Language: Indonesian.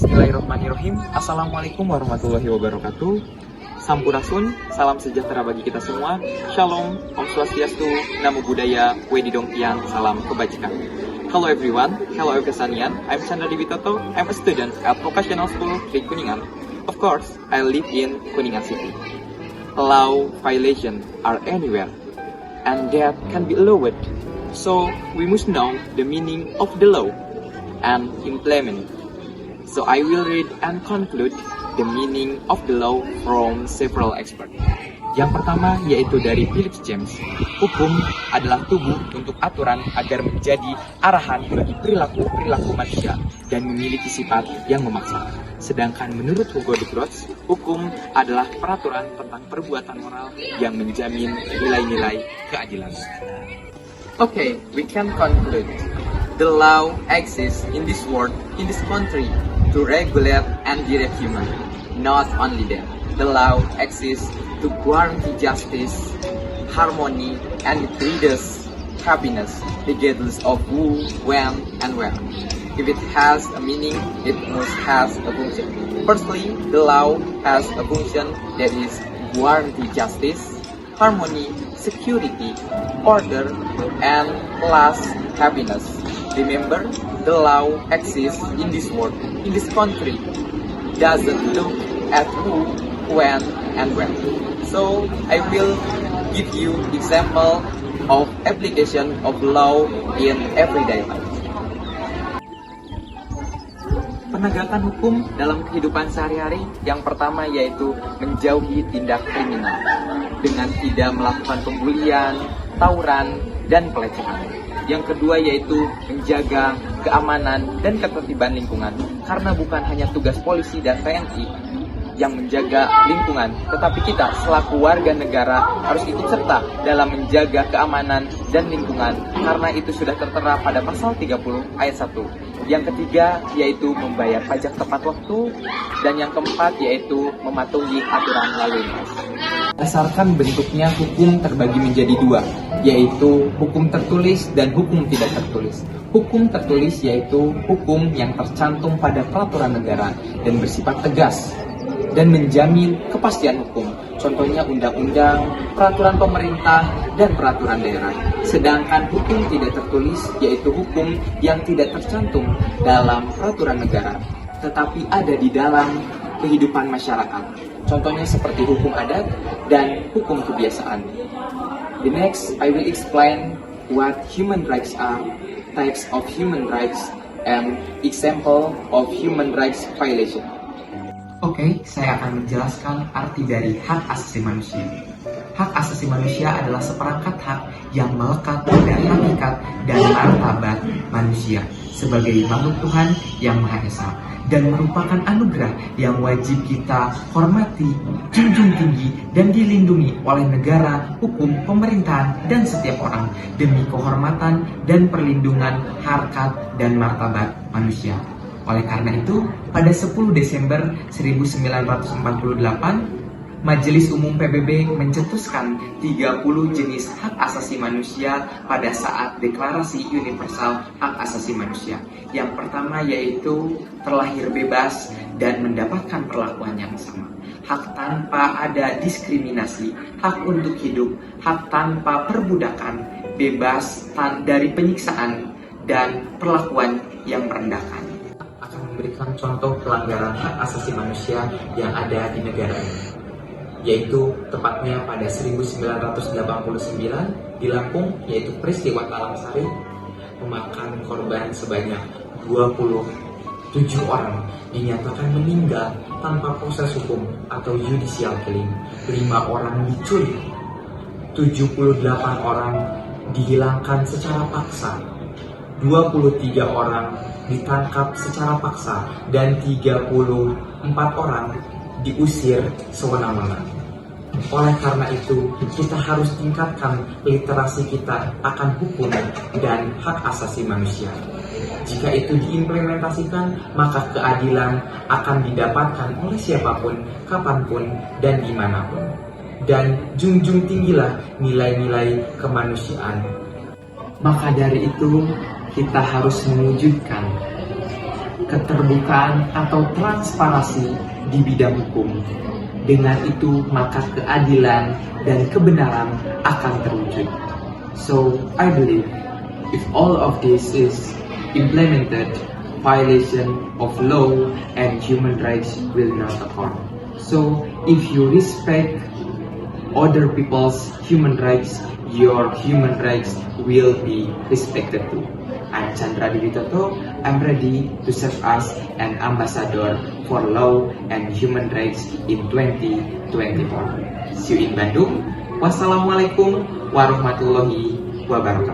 Bismillahirrahmanirrahim. Assalamualaikum warahmatullahi wabarakatuh. Sampurasun, salam sejahtera bagi kita semua. Shalom, Om Swastiastu, Namo Buddhaya, Wedi Dongpian, salam kebajikan. Hello everyone, hello Kesanian. I'm Chandra Dibitoto. I'm a student at Vocational School di Kuningan. Of course, I live in Kuningan City. Law violation are anywhere, and that can be allowed. So we must know the meaning of the law and implement it. So I will read and conclude the meaning of the law from several experts. Yang pertama yaitu dari Philip James. Hukum adalah tubuh untuk aturan agar menjadi arahan bagi perilaku manusia dan memiliki sifat yang memaksa. Sedangkan menurut Hugo de Groot, hukum adalah peraturan tentang perbuatan moral yang menjamin nilai-nilai keadilan. Okay, we can conclude. The law exists in this world, in this country, to regulate and direct human. Not only that, the law exists to guarantee justice, harmony, and it breeds happiness, regardless of who, when, and where. If it has a meaning, it must have a function. Firstly, the law has a function that is guarantee justice, harmony, security, order, and last, happiness. Remember, the law exists in this world, in this country. Doesn't look at who, when, and where. So, I will give you example of application of law in everyday life. Penegakan hukum dalam kehidupan sehari-hari yang pertama yaitu menjauhi tindak kriminal dengan tidak melakukan pembulian, tawuran, dan pelecehan. Yang kedua yaitu menjaga keamanan dan ketertiban lingkungan karena bukan hanya tugas polisi dan TNI yang menjaga lingkungan, tetapi kita selaku warga negara harus ikut serta dalam menjaga keamanan dan lingkungan karena itu sudah tertera pada pasal 30 ayat 1. Yang ketiga yaitu membayar pajak tepat waktu dan yang keempat yaitu mematuhi aturan lalu lintas. Berdasarkan bentuknya hukum terbagi menjadi dua, yaitu hukum tertulis dan hukum tidak tertulis. Hukum tertulis yaitu hukum yang tercantum pada peraturan negara dan bersifat tegas dan menjamin kepastian hukum. Contohnya undang-undang, peraturan pemerintah, dan peraturan daerah. Sedangkan hukum tidak tertulis yaitu hukum yang tidak tercantum dalam peraturan negara, tetapi ada di dalam kehidupan masyarakat. Contohnya seperti hukum adat dan hukum kebiasaan. The next, I will explain what human rights are, types of human rights, and example of human rights violation. Oke, saya akan menjelaskan arti dari hak asasi manusia. Hak asasi manusia adalah seperangkat hak yang melekat pada hakikat dan martabat manusia sebagai makhluk Tuhan yang Maha Esa dan merupakan anugerah yang wajib kita hormati, junjung tinggi, dan dilindungi oleh negara, hukum, pemerintahan, dan setiap orang demi kehormatan dan perlindungan harkat dan martabat manusia. Oleh karena itu, pada 10 Desember 1948, Majelis Umum PBB mencetuskan 30 jenis hak asasi manusia pada saat Deklarasi Universal Hak Asasi Manusia. Yang pertama yaitu terlahir bebas dan mendapatkan perlakuan yang sama. Hak tanpa ada diskriminasi, hak untuk hidup, hak tanpa perbudakan, bebas dari penyiksaan, dan perlakuan yang merendahkan. Akan memberikan contoh pelanggaran hak asasi manusia yang ada di negara ini, yaitu tepatnya pada 1989 di Lampung, yaitu peristiwa Talang Sari, memakan korban sebanyak 27 orang dinyatakan meninggal tanpa proses hukum atau judicial killing, 5 orang diculik, 78 orang dihilangkan secara paksa, 23 orang ditangkap secara paksa, dan 34 orang diusir sewenang-wenang. Oleh karena itu, kita harus tingkatkan literasi kita akan hukum dan hak asasi manusia. Jika itu diimplementasikan, maka keadilan akan didapatkan oleh siapapun, kapanpun, dan dimanapun. Dan junjung tinggilah nilai-nilai kemanusiaan. Maka dari itu, kita harus mewujudkan keterbukaan atau transparansi di bidang hukum. Dengan itu, maka keadilan dan kebenaran akan terwujud. So, I believe if all of this is implemented, violation of law and human rights will not occur. So, if you respect other people's human rights, your human rights will be respected too. I'm Chandra Dibitoto. I'm ready to serve as an ambassador for law and human rights in 2024. See you in Bandung. Wassalamualaikum warahmatullahi wabarakatuh.